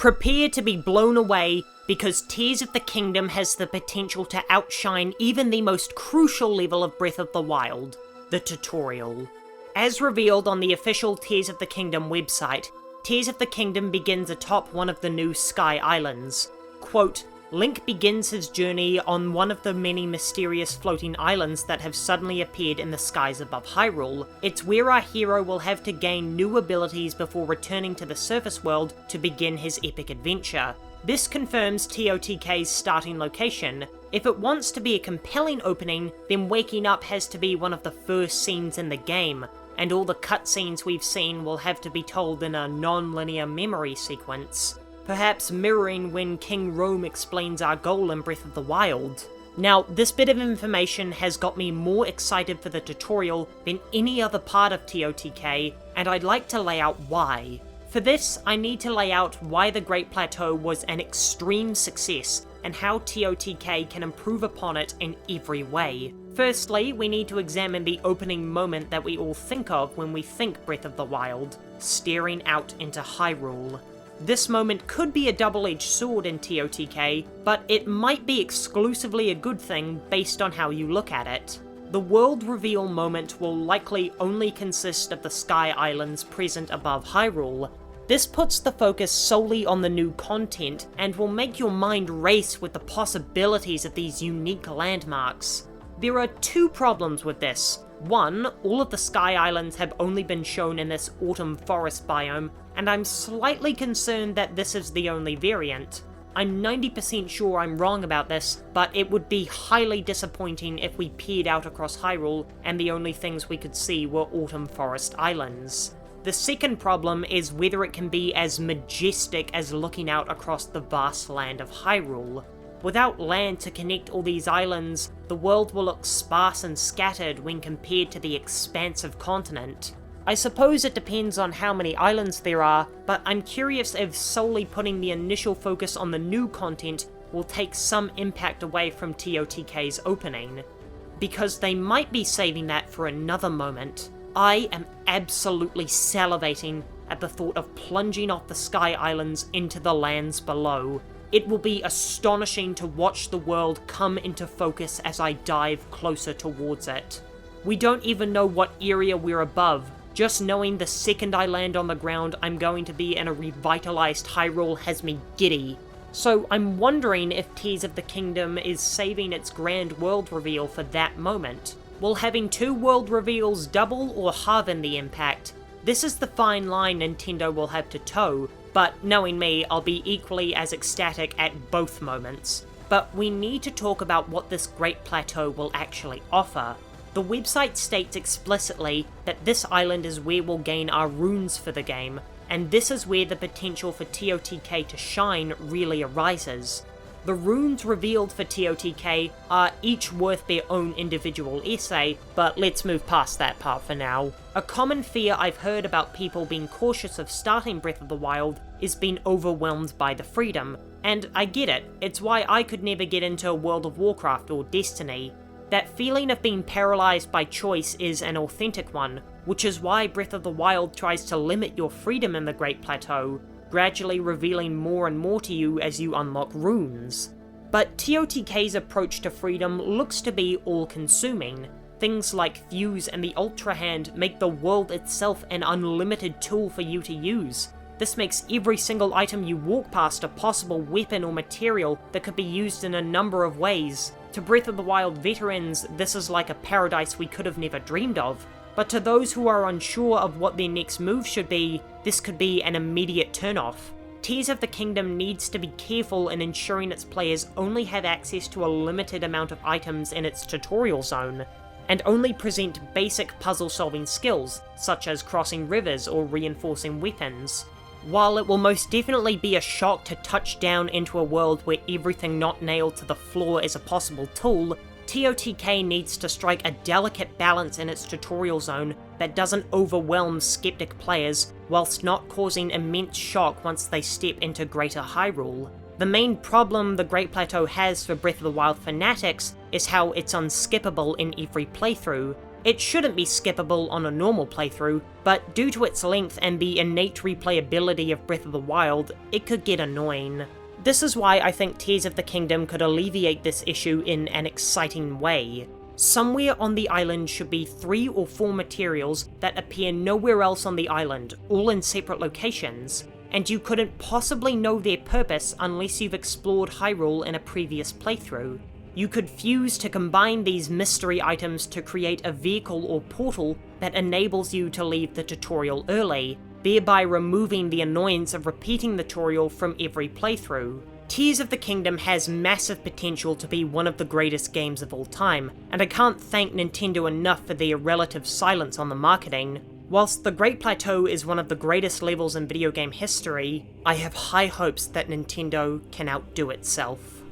Prepare to be blown away, because Tears of the Kingdom has the potential to outshine even the most crucial level of Breath of the Wild, the tutorial. As revealed on the official Tears of the Kingdom website, Tears of the Kingdom begins atop one of the new Sky Islands. Quote, Link begins his journey on one of the many mysterious floating islands that have suddenly appeared in the skies above Hyrule. It's where our hero will have to gain new abilities before returning to the surface world to begin his epic adventure. This confirms TOTK's starting location. If it wants to be a compelling opening, then waking up has to be one of the first scenes in the game, and all the cutscenes we've seen will have to be told in a non-linear memory sequence, perhaps mirroring when King Rome explains our goal in Breath of the Wild. Now, this bit of information has got me more excited for the tutorial than any other part of TOTK, and I'd like to lay out why. For this, I need to lay out why the Great Plateau was an extreme success, and how TOTK can improve upon it in every way. Firstly, we need to examine the opening moment that we all think of when we think Breath of the Wild, staring out into Hyrule. This moment could be a double-edged sword in TOTK, but it might be exclusively a good thing based on how you look at it. The world reveal moment will likely only consist of the Sky Islands present above Hyrule. This puts the focus solely on the new content, and will make your mind race with the possibilities of these unique landmarks. There are two problems with this. One, all of the Sky Islands have only been shown in this autumn forest biome, and I'm slightly concerned that this is the only variant. I'm 90% sure I'm wrong about this, but it would be highly disappointing if we peered out across Hyrule and the only things we could see were autumn forest islands. The second problem is whether it can be as majestic as looking out across the vast land of Hyrule. Without land to connect all these islands, the world will look sparse and scattered when compared to the expansive continent. I suppose it depends on how many islands there are, but I'm curious if solely putting the initial focus on the new content will take some impact away from TOTK's opening, because they might be saving that for another moment. I am absolutely salivating at the thought of plunging off the Sky Islands into the lands below. It will be astonishing to watch the world come into focus as I dive closer towards it. We don't even know what area we're above. Just knowing the second I land on the ground I'm going to be in a revitalized Hyrule has me giddy. So I'm wondering if Tears of the Kingdom is saving its grand world reveal for that moment. Will having two world reveals double or halve the impact? This is the fine line Nintendo will have to toe, but knowing me, I'll be equally as ecstatic at both moments. But we need to talk about what this Great Plateau will actually offer. The website states explicitly that this island is where we'll gain our runes for the game, and this is where the potential for TOTK to shine really arises. The runes revealed for TOTK are each worth their own individual essay, but let's move past that part for now. A common fear I've heard about people being cautious of starting Breath of the Wild is being overwhelmed by the freedom, and I get it. It's why I could never get into World of Warcraft or Destiny. That feeling of being paralyzed by choice is an authentic one, which is why Breath of the Wild tries to limit your freedom in the Great Plateau, gradually revealing more and more to you as you unlock runes. But TOTK's approach to freedom looks to be all-consuming. Things like Fuse and the Ultra Hand make the world itself an unlimited tool for you to use. This makes every single item you walk past a possible weapon or material that could be used in a number of ways. To Breath of the Wild veterans, this is like a paradise we could have never dreamed of. But to those who are unsure of what their next move should be, this could be an immediate turn-off. Tears of the Kingdom needs to be careful in ensuring its players only have access to a limited amount of items in its tutorial zone, and only present basic puzzle-solving skills, such as crossing rivers or reinforcing weapons. While it will most definitely be a shock to touch down into a world where everything not nailed to the floor is a possible tool, TOTK needs to strike a delicate balance in its tutorial zone that doesn't overwhelm skeptic players, whilst not causing immense shock once they step into Greater Hyrule. The main problem the Great Plateau has for Breath of the Wild fanatics is how it's unskippable in every playthrough. It shouldn't be skippable on a normal playthrough, but due to its length and the innate replayability of Breath of the Wild, it could get annoying. This is why I think Tears of the Kingdom could alleviate this issue in an exciting way. Somewhere on the island should be 3 or 4 materials that appear nowhere else on the island, all in separate locations, and you couldn't possibly know their purpose unless you've explored Hyrule in a previous playthrough. You could fuse to combine these mystery items to create a vehicle or portal that enables you to leave the tutorial early, thereby removing the annoyance of repeating the tutorial from every playthrough. Tears of the Kingdom has massive potential to be one of the greatest games of all time, and I can't thank Nintendo enough for their relative silence on the marketing. Whilst the Great Plateau is one of the greatest levels in video game history, I have high hopes that Nintendo can outdo itself.